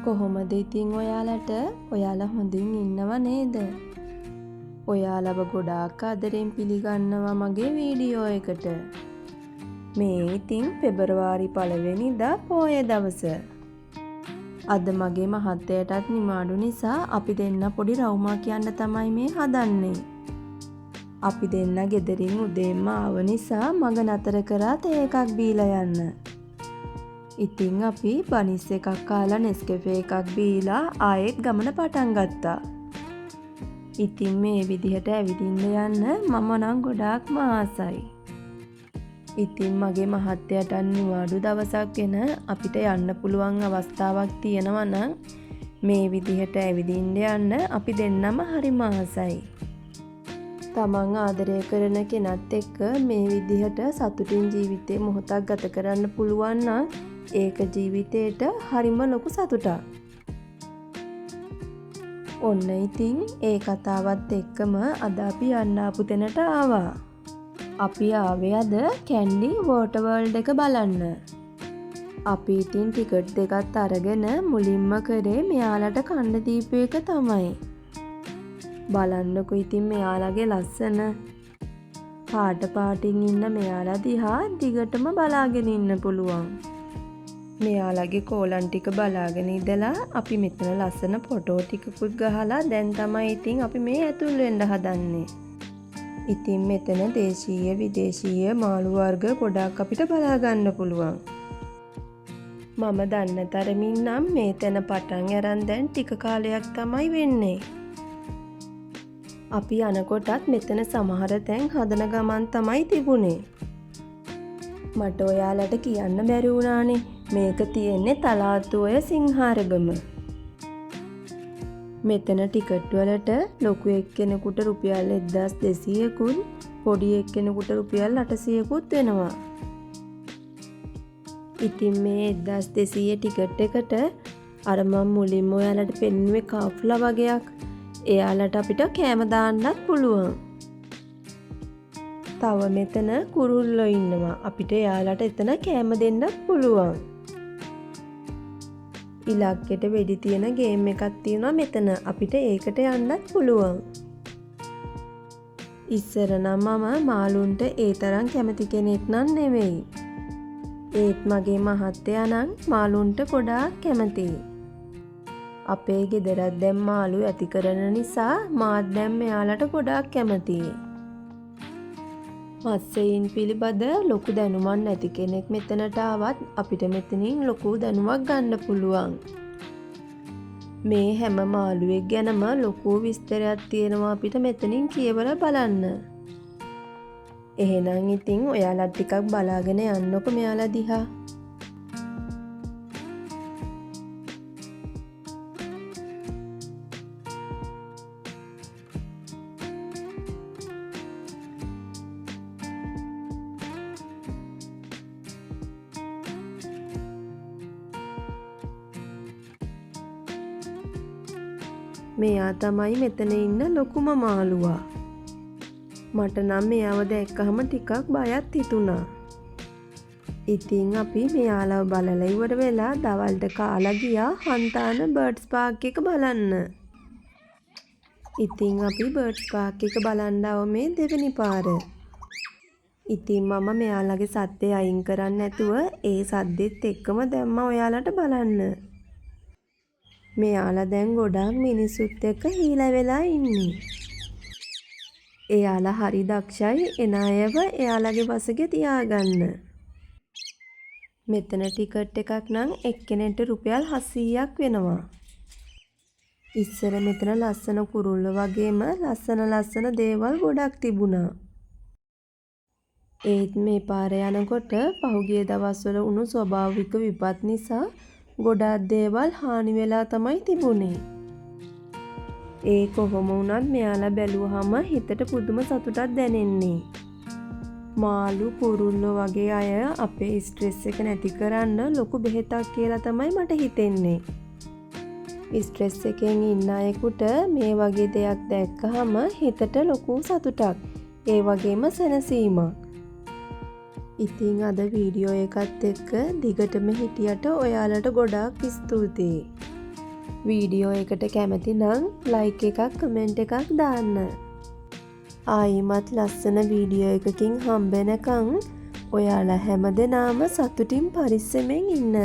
කොහොමද ඉතින් ඔයාලා හොඳින් ඉන්නව නේද? ඔයාලව ගොඩාක් ආදරෙන් පිළිගන්නවා මගේ වීඩියෝ එකට. මේ ඉතින් පෙබරවාරි 1 වෙනිදා පෝය දවස. අද මගේ මහත්තයාටත් නිමාඩු නිසා අපි දෙන්න පොඩි රවුමක් යන්න තමයි මේ හදන්නේ. අපි දෙන්න ගෙදරින් උදේම ආව නිසා මග නතර කරා තේ එකක් බීලා යන්න. ඉතින් අපි බනිස් එකක් කාලා නෙස්කැෆේ එකක් බීලා ආයෙත් ගමන පටන් ගත්තා. ඉතින් මේ විදිහට ඇවිදින්න යන්න මම නම් ගොඩාක්ම ආසයි. ඉතින් මගේ මහත්තයාට නිවාඩු දවසක් වෙන අපිට යන්න පුළුවන් අවස්ථාවක් තියෙනවා නම් මේ විදිහට ඇවිදින්න යන්න අපි දෙන්නම හරිම ආසයි. තමන් ආදරය කරන කෙනත් එක්ක මේ විදිහට සතුටින් ජීවිතේ මොහොතක් ගත කරන්න පුළුවන් නම් ඒක ජීවිතේට හරිම ලොකු සතුටක්. ඔන්න ඉතින් ඒ කතාවත් එක්කම අද අපි යන්න ආපු තැනට ආවා. අපි ආවේ අද කැන්ඩි වෝටර් වර්ල්ඩ් එක බලන්න. අපි ඉතින් ටිකට් දෙකත් අරගෙන මුලින්ම කරේ මෙයාලට කන්න දීපු එක තමයි. බලන්නකො ඉතින් මෙයාලගේ ලස්සන පාටින් ඉන්න මෙයාලා දිහා දිගටම බලාගෙන ඉන්න පුළුවන්. මෙයාලගේ කෝලන් ටික බලාගෙන ඉඳලා අපි මෙතන ලස්සන ෆොටෝ ටිකකුත් ගහලා දැන් තමයි ඉතින් අපි මේ ඇතුල් වෙන්න හදන්නේ. ඉතින් මෙතන දේශීය විදේශීය මාළු වර්ග ගොඩාක් අපිට බලා ගන්න පුළුවන්. මම දන්න තරමින් නම් මේ තැන පටන් අරන් දැන් ටික කාලයක් තමයි වෙන්නේ. අපි යනකොටත් මෙතන සමහර තැන් හදන ගමන් තමයි තිබුණේ. මට ඔයාලට කියන්න බැරි වුණානේ මේක තියෙන්නේ තලාතුවය සිංහාරගම. මෙතන ටිකට් වලට ලොකු එක්කෙනෙකුට රුපියල් 1200කුත් පොඩි එක්කෙනෙකුට රුපියල් 800කුත් වෙනවා. ඉතින් මේ 1200 ටිකට් එකට අර මම මුලින්ම ඔයාලට පෙන්නුවේ කාෆ්ලා වගේක් එයාලට අපිට කෑම දාන්නත් පුළුවන්. තව මෙතන කුරුල්ලෝ ඉන්නවා. අපිට එයාලට එතන කෑම දෙන්නත් පුළුවන්. ඉලක්කෙට වෙඩි තියෙන ගේම් එකක් තියෙනවා මෙතන. අපිට ඒකට යන්නත් පුළුවන්. ඉස්සර නම් මම මාළුන්ට ඒ තරම් කැමති කෙනෙක් නම් නෙවෙයි. ඒත් මගේ මහත්තයා නම් මාළුන්ට ගොඩාක් කැමතියි. අපේ ගෙදරත් දැන් මාළු ඇති කරන නිසා මාත් දැන් මෙයාලට ගොඩාක් කැමතියි. මත්ස්‍යයන් පිළිබඳ ලොකු දැනුමක් නැති කෙනෙක් මෙතනට ආවත් අපිට මෙතනින් ලොකු දැනුමක් ගන්න පුළුවන්. මේ හැම මාළුවෙක් ගැනම ලොකු විස්තරයක් තියෙනවා අපිට මෙතනින් කියවලා බලන්න. එහෙනම් ඉතින් ඔයාලා ටිකක් බලාගෙන යන්නකො මෙයාලා දිහා. මෙයා තමයි මෙතන ඉන්න ලොකුම මාළුවා. මට නම් මෙයාව දැක්කහම ටිකක් බයත් හිතුණා. ඉතින් අපි මෙයාලව බලලා ඉවර වෙලා දවල්ට කාලා ගියා හන්තාන බර්ඩ්ස් පාක් එක බලන්න. ඉතින් අපි බර්ඩ්ස් පාක් එක බලන්න ආව මේ දෙවෙනි පාර. ඉතින් මම මෙයාලගේ සද්දේ අයින් කරන්නේ නැතුව ඒ සද්දෙත් එක්කම දැම්මා ඔයාලට බලන්න. මෙයාලා දැන් ගොඩාක් මිනිස්සුත් එක්ක හීලා වෙලා ඉන්නේ. එයාලා හරි දක්ෂයි එන අයව එයාලගේ වසගේ තියාගන්න. මෙතන ටිකට් එකක් නම් එක්කෙනෙක්ට රුපියල් 700ක් වෙනවා. ඉස්සර මෙතන ලස්සන කුරුල්ල වගේම ලස්සන දේවල් ගොඩක් තිබුණා. ඒත් මේ පාර යනකොට පහුගිය දවස්වල වුණු ස්වභාවික විපත් නිසා ගොඩාක් දේවල් හානි වෙලා තමයි තිබුණේ. ඒ කොහොම වුණත් මෙයාලා බැලුවහම හිතට පුදුම සතුටක් දැනෙන්නේ. මාළු කුරුල්ලෝ වගේ අය අපේ ස්ට්‍රෙස් එක නැති කරන්න ලොකු බෙහෙතක් කියලා තමයි මට හිතෙන්නේ. ස්ට්‍රෙස් එකෙන් ඉන්න අයෙකුට මේ වගේ දෙයක් දැක්කහම හිතට ලොකු සතුටක්. ඒ වගේම සැනසීමක්. ඉතින් අද වීඩියෝ එකත් එක්ක දිගටම හිටියට ඔයාලට ගොඩාක් ස්තුතියි. වීඩියෝ එකට කැමති නම් ලයික් එකක් කමෙන්ට් එකක් දාන්න. ආයිමත් ලස්සන වීඩියෝ එකකින් හම්බෙනකන් ඔයාලා හැමදෙනාම සතුටින් පරිස්සමෙන් ඉන්න.